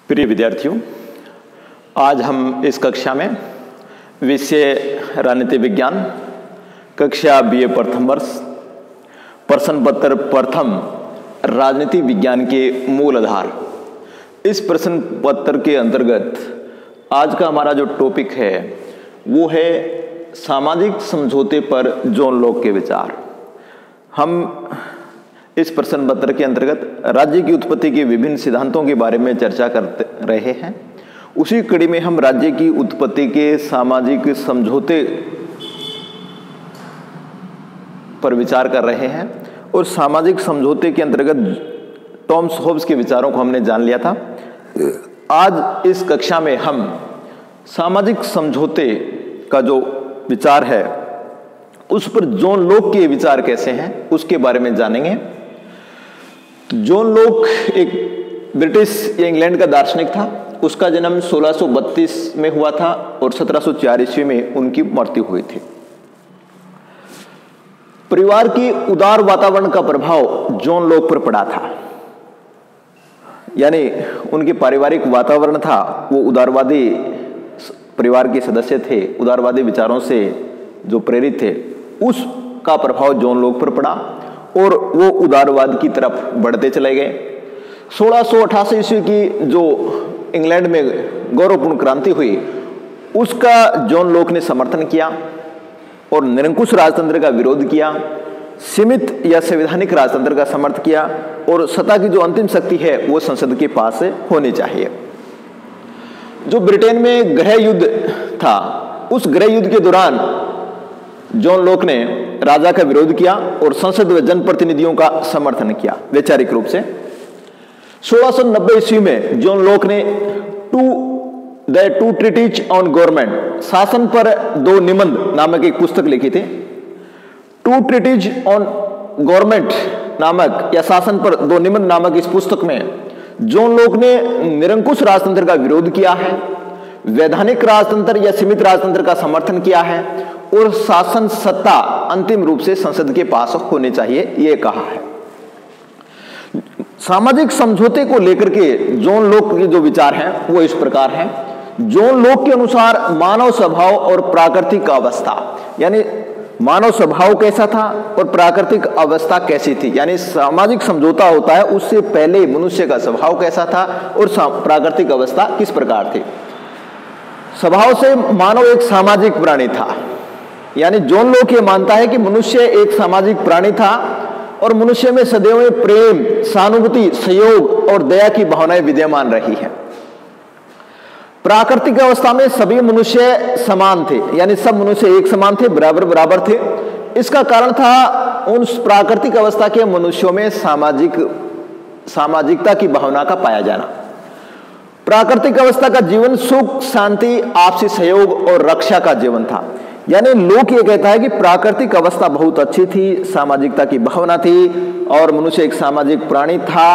प्रिय विद्यार्थियों, आज हम इस कक्षा में विषय राजनीति विज्ञान कक्षा बीए प्रथम वर्ष प्रश्न पत्र प्रथम राजनीति विज्ञान के मूल आधार, इस प्रश्न पत्र के अंतर्गत आज का हमारा जो टॉपिक है वो है सामाजिक समझौते पर जॉन लॉक के विचार। हम इस प्रश्न पत्र के अंतर्गत राज्य की उत्पत्ति के विभिन्न सिद्धांतों के बारे में चर्चा करते रहे हैं। उसी कड़ी में हम राज्य की उत्पत्ति के सामाजिक समझौते पर विचार कर रहे हैं और सामाजिक समझौते के अंतर्गत टॉमस हॉब्स के विचारों को हमने जान लिया था। आज इस कक्षा में हम सामाजिक समझौते का जो विचार है उस पर जॉन लॉक के विचार कैसे हैं उसके बारे में जानेंगे। जॉन लॉक एक ब्रिटिश या इंग्लैंड का दार्शनिक था। उसका जन्म 1632 में हुआ था और 1704 ईस्वी में उनकी मृत्यु हुई थी। परिवार की उदार वातावरण का प्रभाव जॉन लॉक पर पड़ा था, यानी उनके पारिवारिक वातावरण था वो उदारवादी परिवार के सदस्य थे, उदारवादी विचारों से जो प्रेरित थे, उसका प्रभाव जॉन लॉक पर पड़ा और वो उदारवाद की तरफ बढ़ते चले गए। 1688 ईस्वी की जो इंग्लैंड में गौरवपूर्ण क्रांति हुई उसका जॉन लॉक ने समर्थन किया और निरंकुश राजतंत्र का विरोध किया, सीमित या संवैधानिक राजतंत्र का समर्थन किया और सत्ता की जो अंतिम शक्ति है वो संसद के पास होनी चाहिए। जो ब्रिटेन में गृह युद्ध था, उस गृह युद्ध के दौरान जॉन लॉक ने राजा का विरोध किया और संसद व जनप्रतिनिधियों का समर्थन किया वैचारिक रूप से। 1690 ईस्वी में जॉन लॉक ने टू ट्रीटीज ऑन गवर्नमेंट, शासन पर दो निबंध नामक एक पुस्तक लिखी थी। टू ट्रीटीज ऑन गवर्नमेंट नामक या शासन पर दो निबंध नामक इस पुस्तक में जॉन लॉक ने निरंकुश राजतंत्र का विरोध किया है, वैधानिक राजतंत्र या सीमित राजतंत्र का समर्थन किया है और शासन सत्ता अंतिम रूप से संसद के पास होनी चाहिए, यह कहा है। सामाजिक समझौते को लेकर के जॉन लॉक के जो विचार हैं वो इस प्रकार हैं। जॉन लॉक के अनुसार मानव स्वभाव और प्राकृतिक अवस्था, यानी मानव स्वभाव कैसा था और प्राकृतिक अवस्था कैसी थी, यानी सामाजिक समझौता होता है उससे पहले मनुष्य का स्वभाव कैसा था और प्राकृतिक अवस्था किस प्रकार थी। स्वभाव से मानव एक सामाजिक प्राणी था, यानी जॉन लॉक ये मानता है कि मनुष्य एक सामाजिक प्राणी था और मनुष्य में सदैव प्रेम, सहानुभूति, सहयोग और दया की भावनाएं विद्यमान रही है। प्राकृतिक अवस्था में सभी मनुष्य समान थे, यानी सब मनुष्य एक समान थे, बराबर बराबर थे। इसका कारण था उन प्राकृतिक अवस्था के मनुष्यों में सामाजिकता की भावना का पाया जाना। प्राकृतिक अवस्था का जीवन सुख, शांति, आपसी सहयोग और रक्षा का जीवन था। यानी लोक ये कहता है कि प्राकृतिक अवस्था बहुत अच्छी थी, सामाजिकता की भावना थी और मनुष्य एक सामाजिक प्राणी था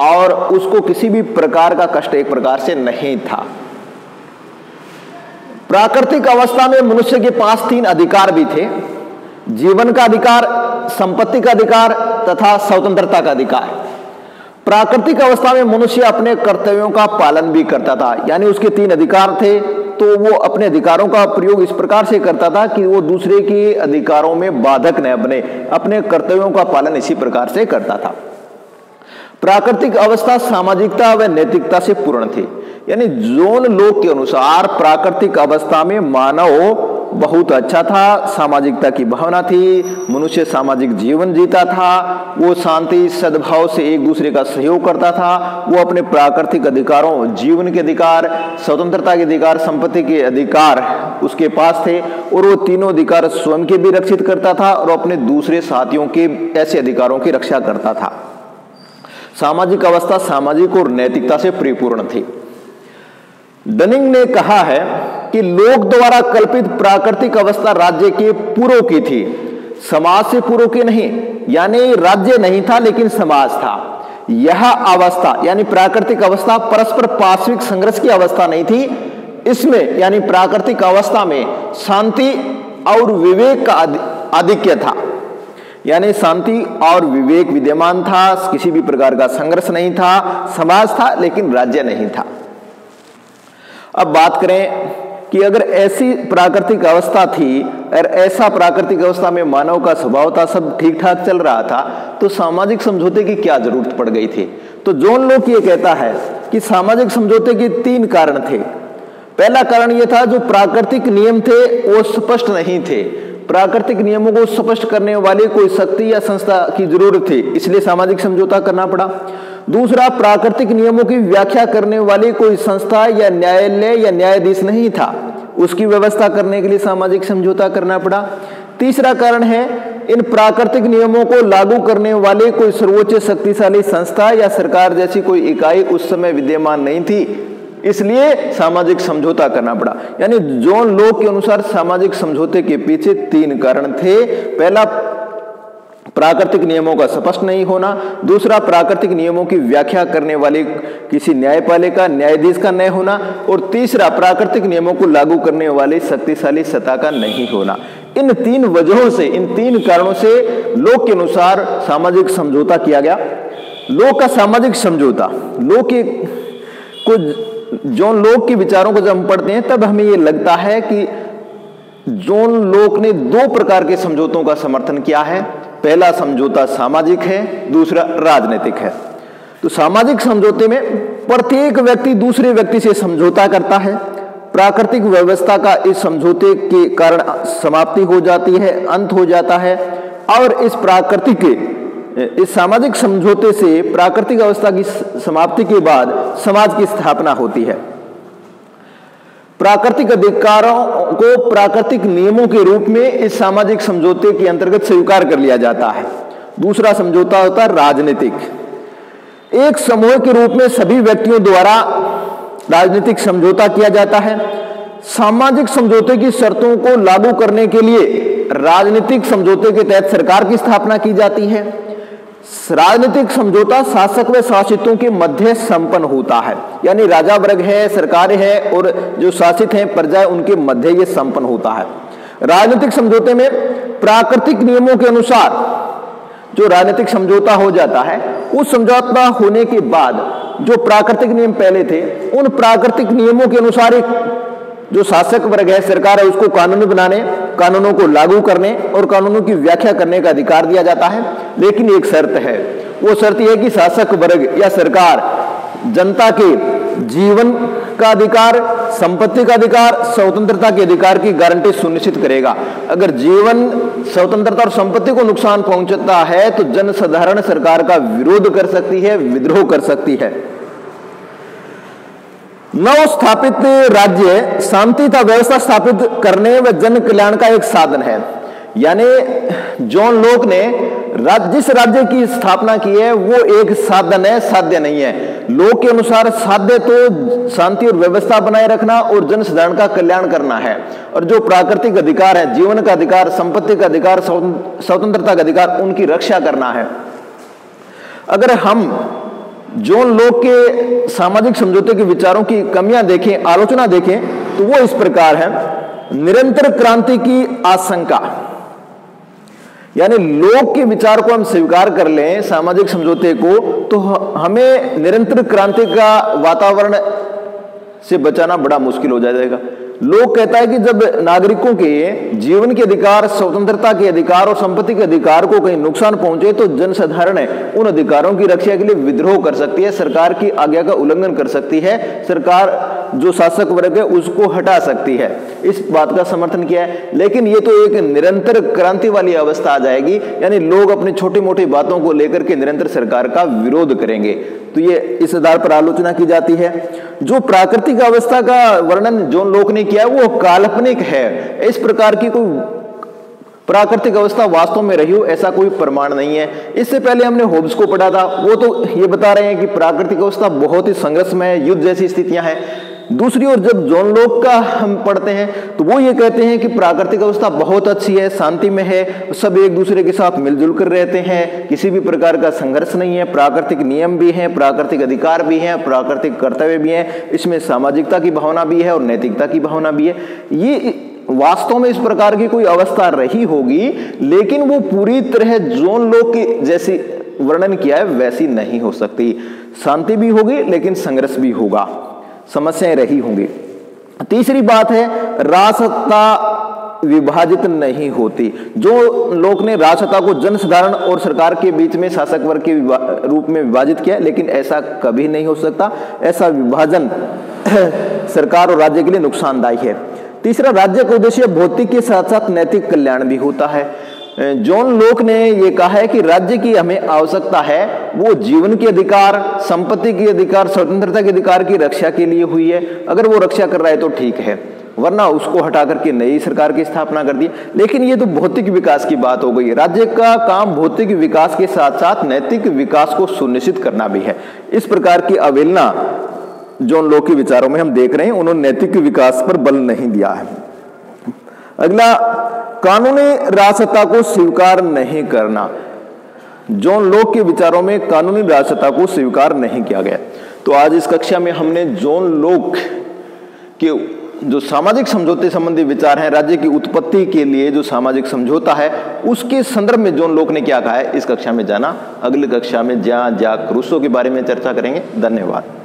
और उसको किसी भी प्रकार का कष्ट एक प्रकार से नहीं था। प्राकृतिक अवस्था में मनुष्य के पास 3 अधिकार भी थे: जीवन का अधिकार, संपत्ति का अधिकार तथा स्वतंत्रता का अधिकार। प्राकृतिक अवस्था में मनुष्य अपने कर्तव्यों का पालन भी करता था, यानी उसके 3 अधिकार थे तो वो अपने अधिकारों का प्रयोग इस प्रकार से करता था कि वो दूसरे के अधिकारों में बाधक न बने, अपने कर्तव्यों का पालन इसी प्रकार से करता था। प्राकृतिक अवस्था सामाजिकता व नैतिकता से पूर्ण थी, यानी जॉन लॉक के अनुसार प्राकृतिक अवस्था में मानव बहुत अच्छा था, सामाजिकता की भावना थी, मनुष्य सामाजिक जीवन जीता था, वो शांति, सद्भाव से एक दूसरे का सहयोग करता था, वो अपने प्राकृतिक अधिकारों, जीवन के अधिकार, स्वतंत्रता के अधिकार, संपत्ति के अधिकार उसके पास थे और वो तीनों अधिकार स्वयं के भी रक्षित करता था और अपने दूसरे साथियों के ऐसे अधिकारों की रक्षा करता था। सामाजिक अवस्था सामाजिक और नैतिकता से परिपूर्ण थी। डनिंग ने कहा है कि लोक द्वारा कल्पित प्राकृतिक अवस्था राज्य के पूर्व की थी, समाज से पूर्व की नहीं, यानी राज्य नहीं था लेकिन समाज था। यह अवस्था यानी प्राकृतिक अवस्था परस्पर पार्श्विक संघर्ष की अवस्था नहीं थी। इसमें यानी प्राकृतिक अवस्था में शांति और विवेक का आधिक्य था। यानी शांति और विवेक विद्यमान था, किसी भी प्रकार का संघर्ष नहीं था, समाज था लेकिन राज्य नहीं था। अब बात करें कि अगर ऐसी प्राकृतिक अवस्था थी और ऐसा प्राकृतिक अवस्था में मानव का स्वभाव था, सब ठीक ठाक चल रहा था, तो सामाजिक समझौते की क्या जरूरत पड़ गई थी? तो जॉन लॉक ये कहता है कि सामाजिक समझौते के 3 कारण थे। पहला कारण यह था जो प्राकृतिक नियम थे वो स्पष्ट नहीं थे, प्राकृतिक नियमों को स्पष्ट करने वाली कोई शक्ति या संस्था की जरूरत थी, इसलिए सामाजिक समझौता करना पड़ा। दूसरा, प्राकृतिक नियमों की व्याख्या करने वाली कोई संस्था या न्यायालय या न्यायाधीश नहीं था, उसकी व्यवस्था करने के लिए सामाजिक समझौता करना पड़ा। तीसरा कारण है इन प्राकृतिक नियमों को लागू करने वाले कोई सर्वोच्च शक्तिशाली संस्था या सरकार जैसी कोई इकाई उस समय विद्यमान नहीं थी, इसलिए सामाजिक समझौता करना पड़ा। यानी जॉन लॉक के अनुसार सामाजिक समझौते के पीछे 3 कारण थे। पहला, प्राकृतिक नियमों का स्पष्ट नहीं होना। दूसरा, प्राकृतिक नियमों की व्याख्या करने वाले किसी न्यायपालिका न्यायाधीश का नहीं होना। और तीसरा, प्राकृतिक नियमों को लागू करने वाले शक्तिशाली सत्ता का नहीं होना। इन 3 वजहों से, इन 3 कारणों से लॉक के अनुसार सामाजिक समझौता किया गया। लॉक का सामाजिक समझौता, जॉन लॉक के विचारों को जब हम पढ़ते हैं तब हमें यह लगता है कि जॉन लॉक ने 2 प्रकार के समझौतों का समर्थन किया है। पहला समझौता सामाजिक है, दूसरा राजनीतिक है। तो सामाजिक समझौते में प्रत्येक व्यक्ति दूसरे व्यक्ति से समझौता करता है। प्राकृतिक व्यवस्था का इस समझौते के कारण समाप्ति हो जाती है, अंत हो जाता है, और इस सामाजिक समझौते से प्राकृतिक अवस्था की समाप्ति के बाद समाज की स्थापना होती है। प्राकृतिक अधिकारों को प्राकृतिक नियमों के रूप में इस सामाजिक समझौते के अंतर्गत स्वीकार कर लिया जाता है। दूसरा समझौता होता है राजनीतिक। एक समूह के रूप में सभी व्यक्तियों द्वारा राजनीतिक समझौता किया जाता है। सामाजिक समझौते की शर्तों को लागू करने के लिए राजनीतिक समझौते के तहत सरकार की स्थापना की जाती है। राजनीतिक समझौता शासक व शासितों के मध्य संपन्न होता है, यानी राजा वर्ग है, सरकार है और जो शासित हैं प्रजा, उनके मध्य ये संपन्न होता है। राजनीतिक समझौते में प्राकृतिक नियमों के अनुसार जो राजनीतिक समझौता हो जाता है, उस समझौता होने के बाद जो प्राकृतिक नियम पहले थे, उन प्राकृतिक नियमों के अनुसार एक जो शासक वर्ग है, सरकार है, उसको कानून बनाने, कानूनों को लागू करने और कानूनों की व्याख्या करने का अधिकार दिया जाता है। लेकिन एक शर्त है, वो शर्त यह है कि शासक वर्ग या सरकार जनता के जीवन का अधिकार, संपत्ति का अधिकार, स्वतंत्रता के अधिकार की गारंटी सुनिश्चित करेगा। अगर जीवन, स्वतंत्रता और संपत्ति को नुकसान पहुंचता है तो जनसाधारण सरकार का विरोध कर सकती है, विद्रोह कर सकती है। नव स्थापित राज्य शांति तथा व्यवस्था स्थापित करने व जन कल्याण का एक साधन है। यानी जॉन लॉक ने जिस राज्य की स्थापना की है वो एक साधन है, साध्य नहीं है। लॉक के अनुसार साध्य तो शांति और व्यवस्था बनाए रखना और जनसाधारण का कल्याण करना है, और जो प्राकृतिक अधिकार है, जीवन का अधिकार, संपत्ति का अधिकार, स्वतंत्रता का अधिकार, उनकी रक्षा करना है। अगर हम जॉन लॉक के सामाजिक समझौते के विचारों की कमियां देखें, आलोचना देखें, तो वो इस प्रकार है। निरंतर क्रांति की आशंका, यानी लॉक के विचार को हम स्वीकार कर लें, सामाजिक समझौते को, तो हमें निरंतर क्रांति का वातावरण से बचाना बड़ा मुश्किल हो जाएगा। लॉक कहता है कि जब नागरिकों के जीवन के अधिकार, स्वतंत्रता के अधिकार और संपत्ति के अधिकार को कहीं नुकसान पहुंचे तो जनसाधारण उन अधिकारों की रक्षा के लिए विद्रोह कर सकती है, सरकार की आज्ञा का उल्लंघन कर सकती है, सरकार जो शासक वर्ग है उसको हटा सकती है। इस बात का समर्थन किया है। लेकिन ये तो एक निरंतर क्रांति वाली अवस्था आ जाएगी, यानी लोग अपनी छोटी मोटी बातों को लेकर के निरंतर सरकार का विरोध करेंगे। तो ये इस आधार पर आलोचना की जाती है। जो प्राकृतिक अवस्था का वर्णन जॉन लॉक ने किया वो काल्पनिक है। इस प्रकार की कोई प्राकृतिक अवस्था वास्तव में रही हो ऐसा कोई प्रमाण नहीं है। इससे पहले हमने होब्स को पढ़ा था, वो तो ये बता रहे हैं कि प्राकृतिक अवस्था बहुत ही संघर्षमय है, युद्ध जैसी स्थितियां हैं। दूसरी ओर जब जॉन लॉक का हम पढ़ते हैं तो वो ये कहते हैं कि प्राकृतिक अवस्था बहुत अच्छी है, शांति में है, सब एक दूसरे के साथ मिलजुल कर रहते हैं, किसी भी प्रकार का संघर्ष नहीं है, प्राकृतिक नियम भी हैं, प्राकृतिक अधिकार भी हैं, प्राकृतिक कर्तव्य भी हैं, इसमें सामाजिकता की भावना भी है और नैतिकता की भावना भी है। ये वास्तव में इस प्रकार की कोई अवस्था रही होगी, लेकिन वो पूरी तरह जोन लॉ की जैसी वर्णन किया है वैसी नहीं हो सकती। शांति भी होगी लेकिन संघर्ष भी होगा, समस्याएं रही होंगी। तीसरी बात है, राजसत्ता विभाजित नहीं होती। जो लोग ने राजसत्ता को जनसाधारण और सरकार के बीच में शासक वर्ग के रूप में विभाजित किया, लेकिन ऐसा कभी नहीं हो सकता। ऐसा विभाजन सरकार और राज्य के लिए नुकसानदायी है। तीसरा, राज्य का उद्देश्य भौतिक के साथ साथ नैतिक कल्याण भी होता है। जॉन लोक ने यह कहा है कि राज्य की हमें आवश्यकता है वो जीवन के अधिकार, संपत्ति के अधिकार, स्वतंत्रता के अधिकार की रक्षा के लिए हुई है। अगर वो रक्षा कर रहा है तो ठीक है, वरना उसको हटा करके नई सरकार की स्थापना कर दी। लेकिन ये तो भौतिक विकास की बात हो गई। राज्य का काम भौतिक विकास के साथ साथ नैतिक विकास को सुनिश्चित करना भी है। इस प्रकार की अवहेलना जॉन लॉक के विचारों में हम देख रहे हैं। उन्होंने नैतिक विकास पर बल नहीं दिया है। अगला, कानूनी राजसत्ता को स्वीकार नहीं करना। जॉन लॉक के विचारों में कानूनी राजसत्ता को स्वीकार नहीं किया गया। तो आज इस कक्षा में हमने जॉन लॉक के जो सामाजिक समझौते संबंधी विचार हैं, राज्य की उत्पत्ति के लिए जो सामाजिक समझौता है, उसके संदर्भ में जॉन लॉक ने क्या कहा है, इस कक्षा में जाना। अगली कक्षा में जॉन जैक रूसो के बारे में चर्चा करेंगे। धन्यवाद।